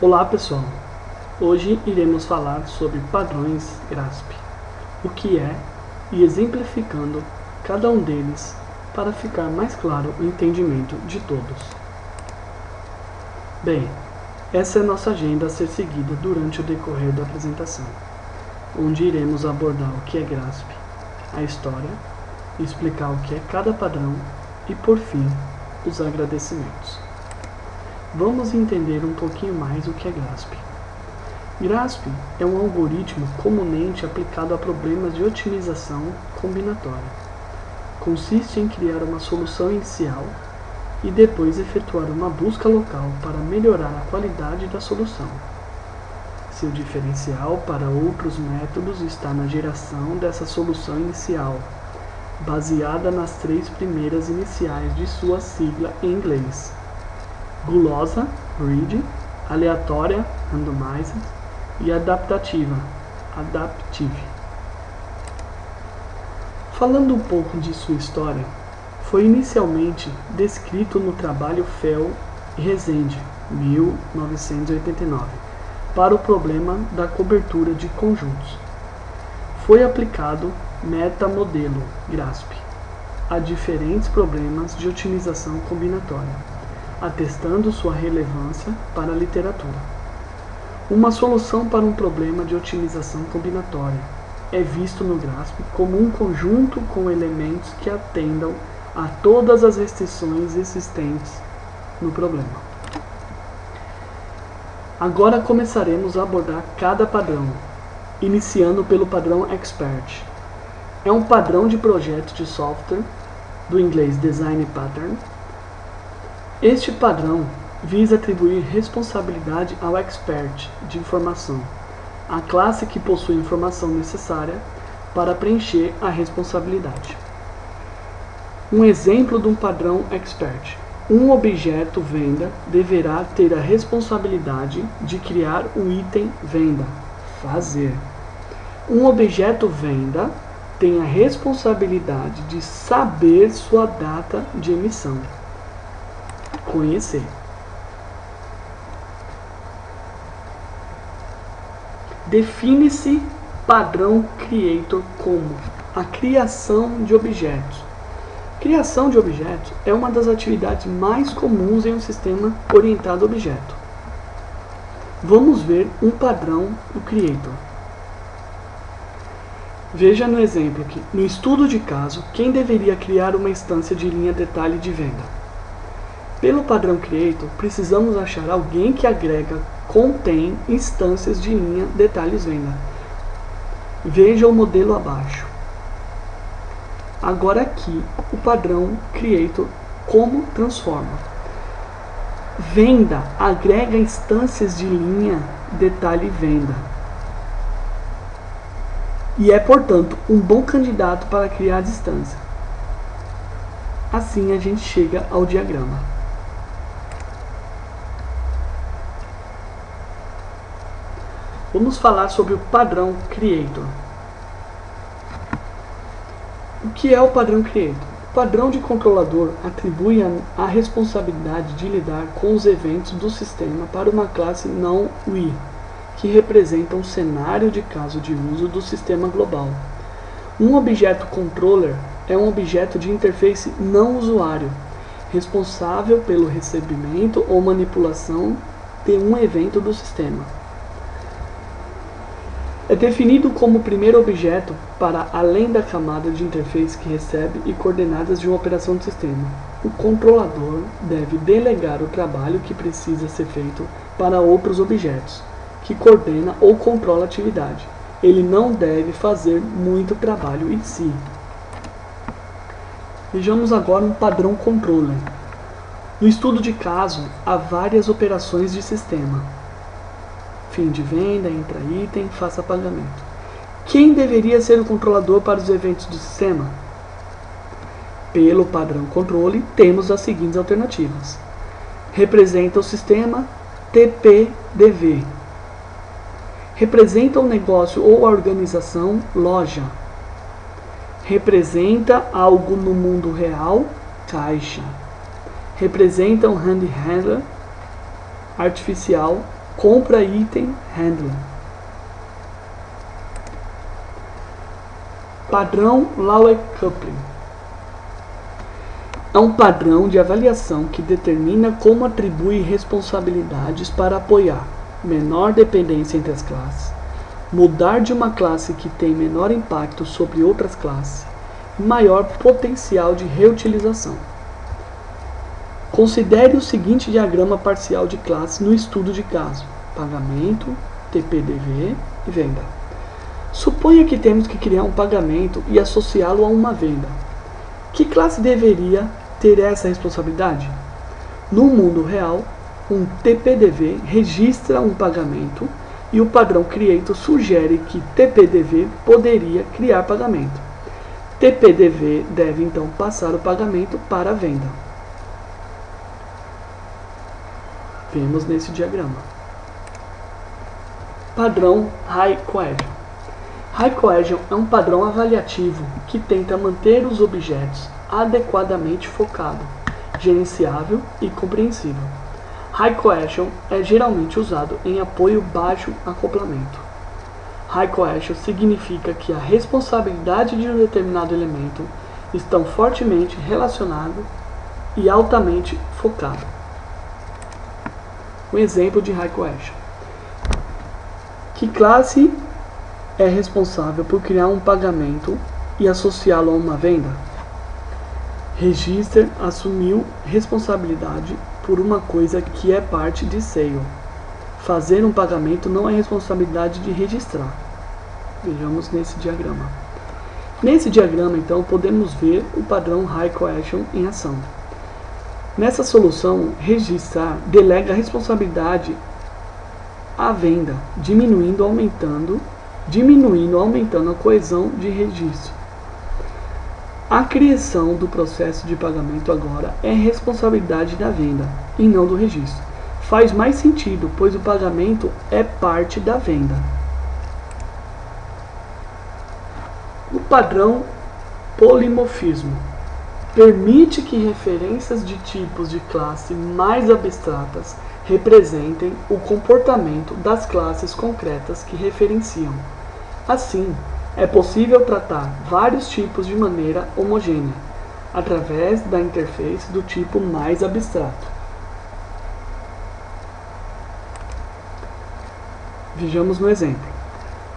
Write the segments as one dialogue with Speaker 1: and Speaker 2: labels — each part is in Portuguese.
Speaker 1: Olá pessoal, hoje iremos falar sobre padrões GRASP, o que é e exemplificando cada um deles para ficar mais claro o entendimento de todos. Bem, essa é a nossa agenda a ser seguida durante o decorrer da apresentação, onde iremos abordar o que é GRASP, a história, explicar o que é cada padrão e, por fim, os agradecimentos. Vamos entender um pouquinho mais o que é GRASP. GRASP é um algoritmo comumente aplicado a problemas de otimização combinatória. Consiste em criar uma solução inicial e depois efetuar uma busca local para melhorar a qualidade da solução. Seu diferencial para outros métodos está na geração dessa solução inicial, baseada nas 3 primeiras iniciais de sua sigla em inglês: gulosa, read, aleatória, randomized, e adaptativa, adaptive. Falando um pouco de sua história, foi inicialmente descrito no trabalho Fell e Rezende, 1989, para o problema da cobertura de conjuntos. Foi aplicado metamodelo GRASP a diferentes problemas de otimização combinatória, atestando sua relevância para a literatura. Uma solução para um problema de otimização combinatória é visto no GRASP como um conjunto com elementos que atendam a todas as restrições existentes no problema. Agora começaremos a abordar cada padrão, iniciando pelo padrão Expert. É um padrão de projeto de software, do inglês Design Pattern. Este padrão visa atribuir responsabilidade ao expert de informação, a classe que possui a informação necessária para preencher a responsabilidade. Um exemplo de um padrão expert: um objeto venda deverá ter a responsabilidade de criar o item venda, fazer. Um objeto venda tem a responsabilidade de saber sua data de emissão, conhecer. Define-se padrão creator como a criação de objetos. Criação de objetos é uma das atividades mais comuns em um sistema orientado a objeto. Vamos ver um padrão do creator. Veja no exemplo aqui. No estudo de caso, quem deveria criar uma instância de linha detalhe de venda? Pelo padrão creator, precisamos achar alguém que agrega, contém instâncias de linha detalhes venda. Veja o modelo abaixo. Agora aqui, o padrão creator, como transforma. Venda agrega instâncias de linha detalhe venda. E é, portanto, um bom candidato para criar a distância. Assim a gente chega ao diagrama. Vamos falar sobre o padrão creator. O que é o padrão creator? O padrão de controlador atribui a responsabilidade de lidar com os eventos do sistema para uma classe não UI, que representa um cenário de caso de uso do sistema global. Um objeto controller é um objeto de interface não usuário, responsável pelo recebimento ou manipulação de um evento do sistema. É definido como o primeiro objeto para além da camada de interface que recebe e coordenadas de uma operação do sistema. O controlador deve delegar o trabalho que precisa ser feito para outros objetos, que coordena ou controla a atividade. Ele não deve fazer muito trabalho em si. Vejamos agora um padrão controller. No estudo de caso, há várias operações de sistema. Fim de venda, entra item, faça pagamento. Quem deveria ser o controlador para os eventos do sistema? Pelo padrão controle, temos as seguintes alternativas. Representa o sistema, TPDV. Representa o negócio ou a organização, loja. Representa algo no mundo real, caixa. Representa um handler artificial, compra item handler. Padrão Lower Coupling é um padrão de avaliação que determina como atribui responsabilidades para apoiar menor dependência entre as classes, mudar de uma classe que tem menor impacto sobre outras classes e maior potencial de reutilização. Considere o seguinte diagrama parcial de classe no estudo de caso: pagamento, TPDV e venda. Suponha que temos que criar um pagamento e associá-lo a uma venda. Que classe deveria ter essa responsabilidade? No mundo real, um TPDV registra um pagamento e o padrão Creator sugere que TPDV poderia criar pagamento. TPDV deve então passar o pagamento para a venda. Vemos nesse diagrama. Padrão High Cohesion. High Cohesion é um padrão avaliativo que tenta manter os objetos adequadamente focado, gerenciável e compreensível. High Cohesion é geralmente usado em apoio baixo acoplamento. High Cohesion significa que a responsabilidade de um determinado elemento estão fortemente relacionado e altamente focado. Um exemplo de High Cohesion. Que classe é responsável por criar um pagamento e associá-lo a uma venda? Register assumiu responsabilidade por uma coisa que é parte de sale. Fazer um pagamento não é responsabilidade de registrar. Vejamos nesse diagrama. Nesse diagrama, então, podemos ver o padrão High Cohesion em ação. Nessa solução, registrar delega a responsabilidade à venda, diminuindo ou aumentando a coesão de registro. A criação do processo de pagamento agora é responsabilidade da venda e não do registro. Faz mais sentido, pois o pagamento é parte da venda. O padrão polimorfismo permite que referências de tipos de classe mais abstratas representem o comportamento das classes concretas que referenciam. Assim, é possível tratar vários tipos de maneira homogênea, através da interface do tipo mais abstrato. Vejamos no exemplo.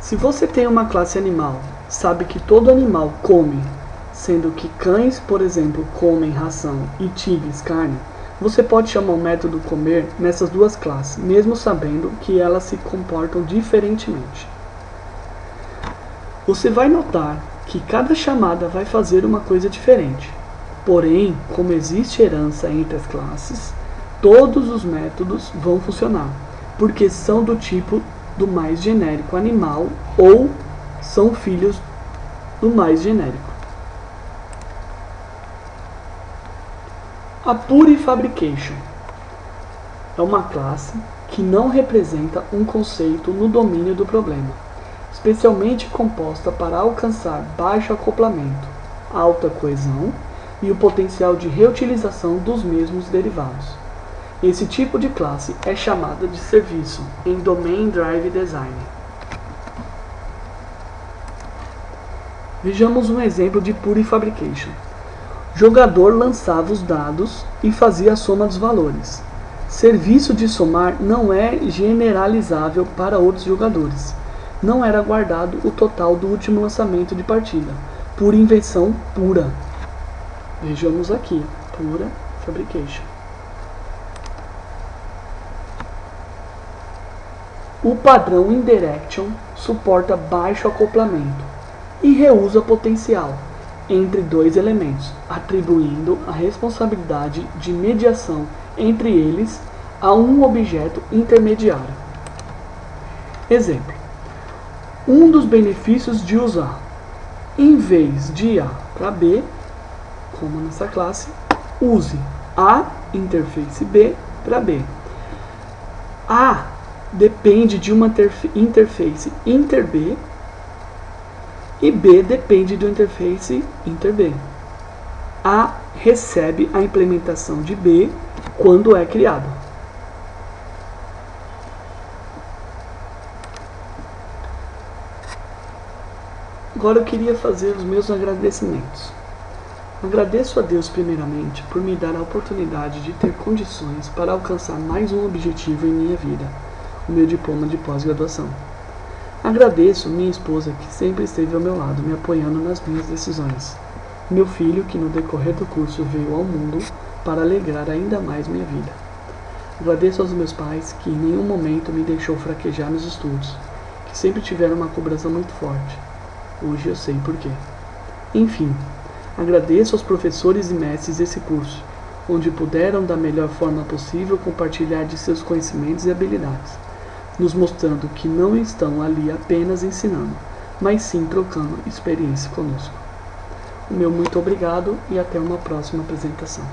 Speaker 1: Se você tem uma classe animal, sabe que todo animal come, sendo que cães, por exemplo, comem ração e tigres carne, você pode chamar o método comer nessas duas classes, mesmo sabendo que elas se comportam diferentemente. Você vai notar que cada chamada vai fazer uma coisa diferente. Porém, como existe herança entre as classes, todos os métodos vão funcionar, porque são do tipo do mais genérico animal ou são filhos do mais genérico. A Pure Fabrication é uma classe que não representa um conceito no domínio do problema, especialmente composta para alcançar baixo acoplamento, alta coesão e o potencial de reutilização dos mesmos derivados. Esse tipo de classe é chamada de serviço em Domain Drive Design. Vejamos um exemplo de Pure Fabrication. O jogador lançava os dados e fazia a soma dos valores. Serviço de somar não é generalizável para outros jogadores. Não era guardado o total do último lançamento de partida, por invenção pura. Vejamos aqui, Pure Fabrication. O padrão Indirection suporta baixo acoplamento e reusa potencial entre dois elementos, atribuindo a responsabilidade de mediação entre eles a um objeto intermediário. Exemplo. Um dos benefícios de usar, em vez de A para B, como nessa classe, use A interface B para B. A depende de uma interface inter-B e B depende do interface inter-B. A recebe a implementação de B quando é criado. Agora eu queria fazer os meus agradecimentos. Agradeço a Deus primeiramente por me dar a oportunidade de ter condições para alcançar mais um objetivo em minha vida, o meu diploma de pós-graduação. Agradeço minha esposa que sempre esteve ao meu lado, me apoiando nas minhas decisões. Meu filho que no decorrer do curso veio ao mundo para alegrar ainda mais minha vida. Agradeço aos meus pais que em nenhum momento me deixou fraquejar nos estudos, que sempre tiveram uma cobrança muito forte. Hoje eu sei porquê. Enfim, agradeço aos professores e mestres desse curso, onde puderam da melhor forma possível compartilhar de seus conhecimentos e habilidades, nos mostrando que não estão ali apenas ensinando, mas sim trocando experiência conosco. O meu muito obrigado e até uma próxima apresentação.